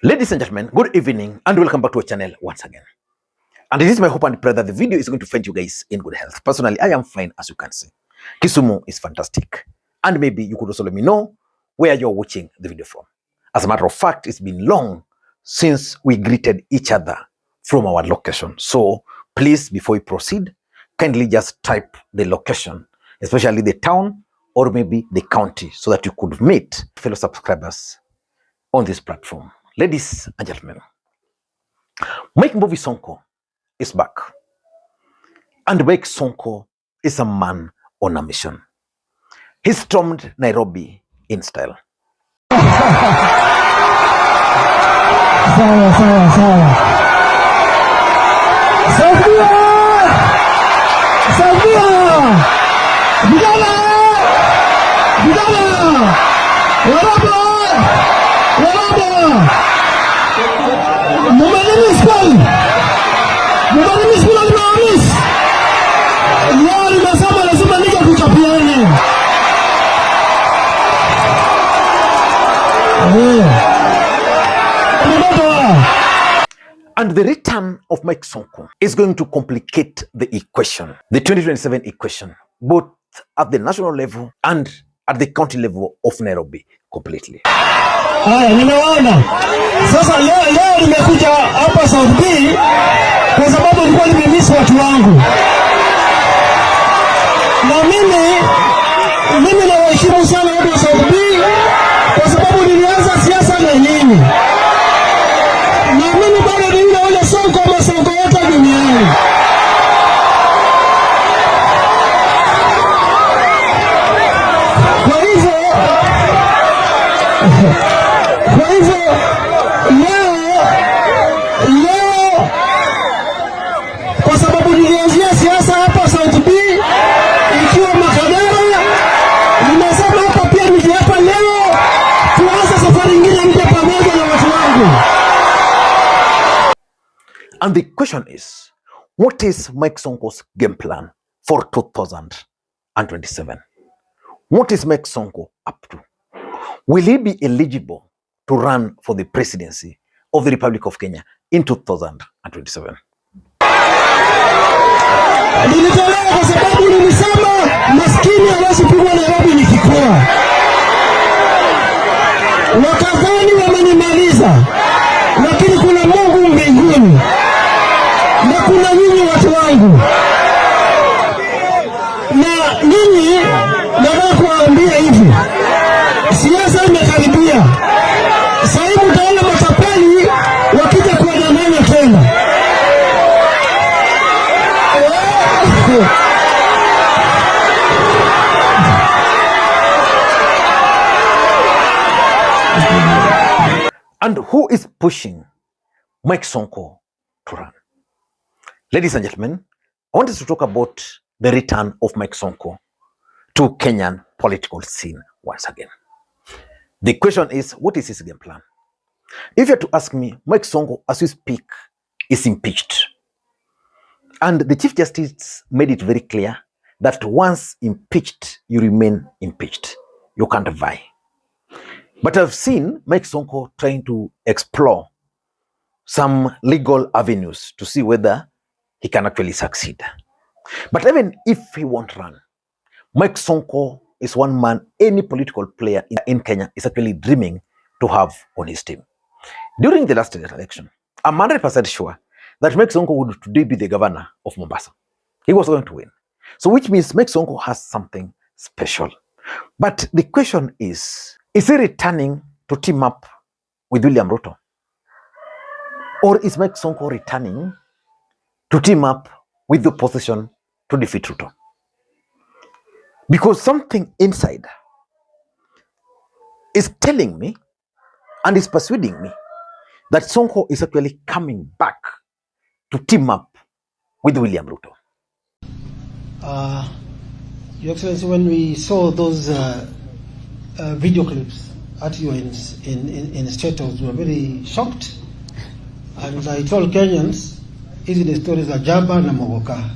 Ladies and gentlemen, good evening and welcome back to our channel once again. And it is my hope and prayer that the video is going to find you guys in good health. Personally, I am fine, as you can see. Kisumu is fantastic. And maybe you could also let me know where you're watching the video from. As a matter of fact, it's been long since we greeted each other from our location. So please, before we proceed, kindly just type the location, especially the town or maybe the county, so that you could meet fellow subscribers on this platform. Ladies and gentlemen, Mike Sonko is back. And Mike Sonko is a man on a mission. He stormed Nairobi in style. And the return of Mike Sonko is going to complicate the equation, the 2027 equation, both at the national level and at the county level of Nairobi completely. Haya, nimeona. Sasa leo nimekuja hapa South B kwa sababu nilikuwa nimemiss watu wangu. Na mimi nawaheshimu sana watu wa South B kwa sababu nilianza siasa na nyinyi. Na mimi bado ni yule Sonko ama Sonko yote duniani. Kwa hivyo leo kwa sababu nilianzia siasa hapa South B ikiwa Makadara, nimesema hapa pia nikiapa leo tuanze safari nyingine mpya pamoja na watu wangu. And the question is, what is Mike Sonko's game plan for 2027? What is Mike Sonko up to? Will he be eligible to run for the presidency of the Republic of Kenya in 2027? Nilitolewa kwa sababu nilisema maskini hawezi pigwa Nairobi nikikua. Wakadhani wamenimaliza, lakini kuna Mungu mbinguni na kuna nyinyi watu wangu. Na nyinyi nataka kuwaambia hivi, siasa imekaribia. Sasa hivi utaona matapeli wakija kuandamana tena. And who is pushing Mike Sonko to run? Ladies and gentlemen, I want us to talk about the return of Mike Sonko to Kenyan political scene once again. The question is, what is his game plan? If you had to ask me, Mike Sonko, as we speak, is impeached. And the Chief Justice made it very clear that once impeached, you remain impeached. You can't vie. But I've seen Mike Sonko trying to explore some legal avenues to see whether he can actually succeed. But even if he won't run, Mike Sonko is one man any political player in Kenya is actually dreaming to have on his team. During the last election, I'm 100% sure that Mike Sonko would today be the governor of Mombasa. He was going to win. So which means Mike Sonko has something special. But the question is he returning to team up with William Ruto? Or is Mike Sonko returning to team up with the opposition to defeat Ruto? Because something inside is telling me and is persuading me that Sonko is actually coming back to team up with William Ruto. Your Excellency, when we saw those video clips at you in State House, we were very shocked. And I told Kenyans, hizi ni stories za Jaba na Mogoka.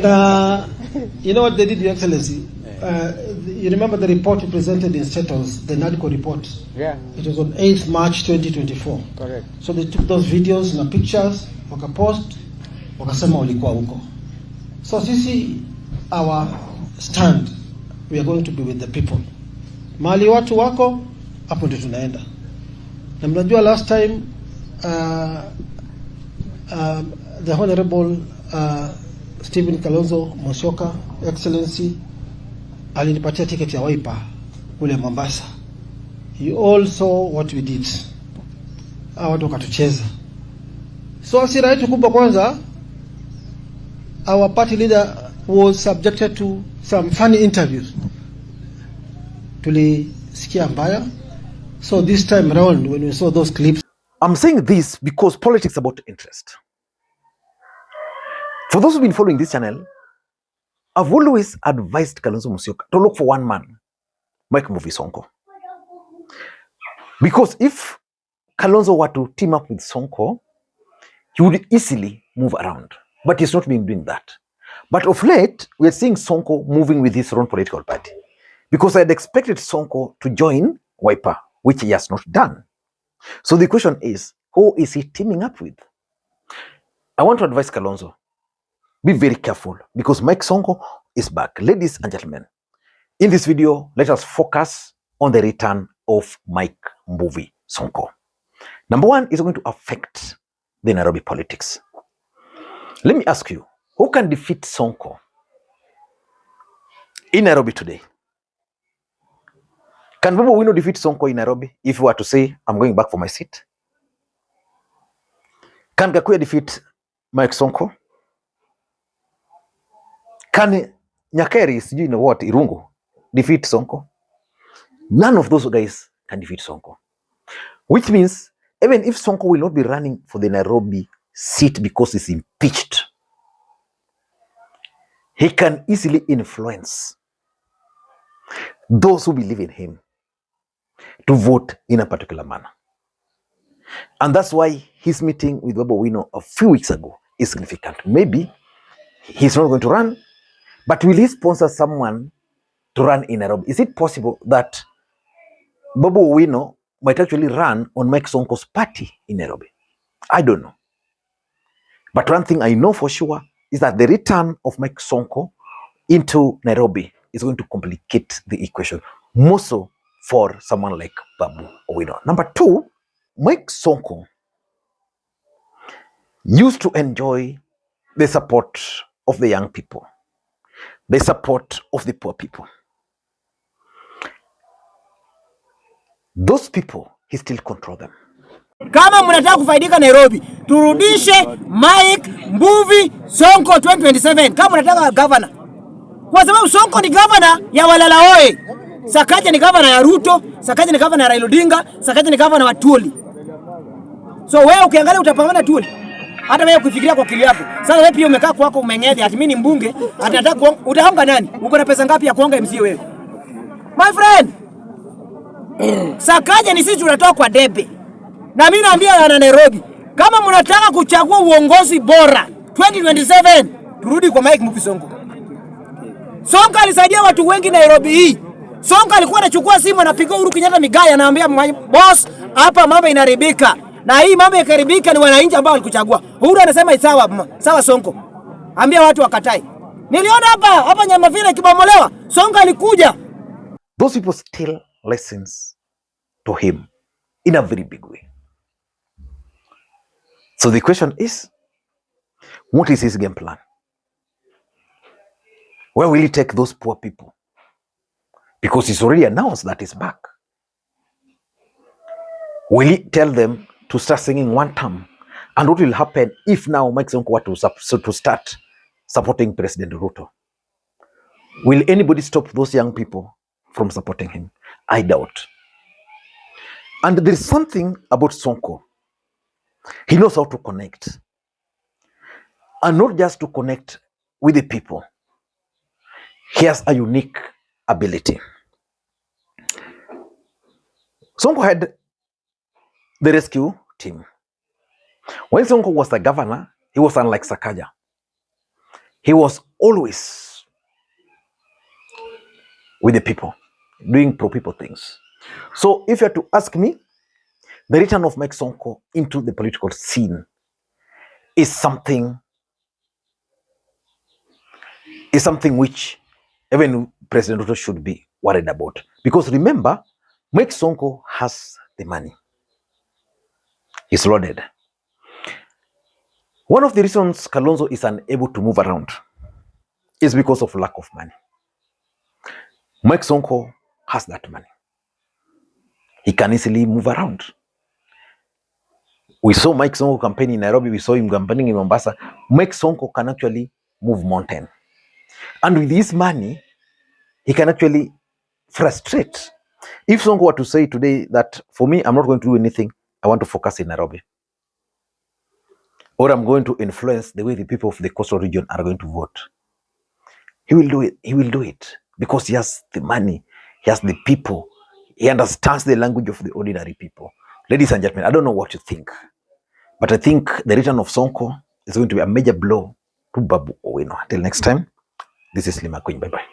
Na you know what they did, Your Excellency? you remember the report you presented in State House, the NADCO report? Yeah. It was on 8th March 2024. Correct. So they took those videos na pictures, wakapost, wakasema walikuwa huko. So sisi, our stand, we are going to be with the people. Mali watu wako, hapo ndio tunaenda. Na mnajua last time, the Honorable Stephen Kalonzo Musyoka, Excellency, alinipatia ticket ya Wiper kule Mombasa. You all saw what we did. Watu wakatucheza. So hasira yetu kubwa kwanza, our party leader was subjected to some funny interviews. Tulisikia mbaya. So this time around, when we saw those clips, I'm saying this because politics is about interest. For those who've been following this channel, I've always advised Kalonzo Musyoka to look for one man, Mike Sonko. Because if Kalonzo were to team up with Sonko, he would easily move around. But he's not been doing that. But of late, we are seeing Sonko moving with his own political party. Because I had expected Sonko to join Wiper, which he has not done. So the question is, who is he teaming up with? I want to advise Kalonzo, be very careful because Mike Sonko is back. Ladies and gentlemen, in this video, let us focus on the return of Mike Sonko. Number one is going to affect the Nairobi politics. Let me ask you, who can defeat Sonko in Nairobi today? Can Babu Owino defeat Sonko in Nairobi if you were to say, I'm going back for my seat? Can Gakuya defeat Mike Sonko? Can Nyakeri, you know what, Irungu, defeat Sonko? None of those guys can defeat Sonko. Which means, even if Sonko will not be running for the Nairobi seat because he's impeached, he can easily influence those who believe in him to vote in a particular manner. And that's why his meeting with Babu Owino a few weeks ago is significant. Maybe he's not going to run, but will he sponsor someone to run in Nairobi? Is it possible that Babu Owino might actually run on Mike Sonko's party in Nairobi? I don't know. But one thing I know for sure is that the return of Mike Sonko into Nairobi is going to complicate the equation, more so for someone like Babu Owino. Number two, Mike Sonko used to enjoy the support of the young people, the support of the poor people. Those people, he still control them. Kama mnataka kufaidika Nairobi, turudishe Mike Sonko 2027 kama mnataka governor. Kwa sababu Sonko ni governor ya walalaoe. Sakaja ni governor ya Ruto, Sakaja ni governor ya Raila Odinga, Sakaja ni governor wa Tuoli. So wewe ukiangalia utapambana Tuoli. Hata wewe kufikiria kwa akili yako. Sasa wewe pia umekaa kwako umeng'edhi ati mimi ni mbunge, atataka utahonga nani? Uko na pesa ngapi ya kuonga MC wewe? My friend. Sakaja ni sisi tunatoka kwa debe. Na mimi naambia wana Nairobi, kama mnataka kuchagua uongozi bora 2027, turudi kwa Mike Sonko. Sonko alisaidia watu wengi Nairobi hii. Sonko alikuwa anachukua simu anapiga Uhuru Kenyatta migaya anaambia boss, hapa mambo inaharibika. Na hii mambo yakaribika ni wananchi ambao walikuchagua. Uhuru anasema sawa Sonko. Ambia watu wakatai. Niliona hapa nyama vile kibomolewa. Sonko alikuja. Those people still listens to him in a very big way. So the question is, what is his game plan? Where will he take those poor people? Because he's already announced that he's back. Will he tell them to start singing one term? And what will happen if now Mike Sonko were to start supporting President Ruto? Will anybody stop those young people from supporting him? I doubt. And there is something about Sonko. He knows how to connect. And not just to connect with the people. He has a unique ability. Sonko had the rescue team. When Sonko was the governor, he was unlike Sakaja. He was always with the people, doing pro-people things. So if you are to ask me, the return of Mike Sonko into the political scene is something which even President Ruto should be worried about. Because remember, Mike Sonko has the money. He's loaded. One of the reasons Kalonzo is unable to move around is because of lack of money. Mike Sonko has that money. He can easily move around. We saw Mike Sonko campaigning in Nairobi. We saw him campaigning in Mombasa. Mike Sonko can actually move mountain. And with this money, he can actually frustrate. If Sonko were to say today that, for me, I'm not going to do anything, I want to focus in Nairobi, or I'm going to influence the way the people of the coastal region are going to vote, he will do it. He will do it because he has the money, he has the people, he understands the language of the ordinary people. Ladies and gentlemen, I don't know what you think, but I think the return of Sonko is going to be a major blow to Babu Owino. Until next time, this is Lee Makwiny. Bye-bye.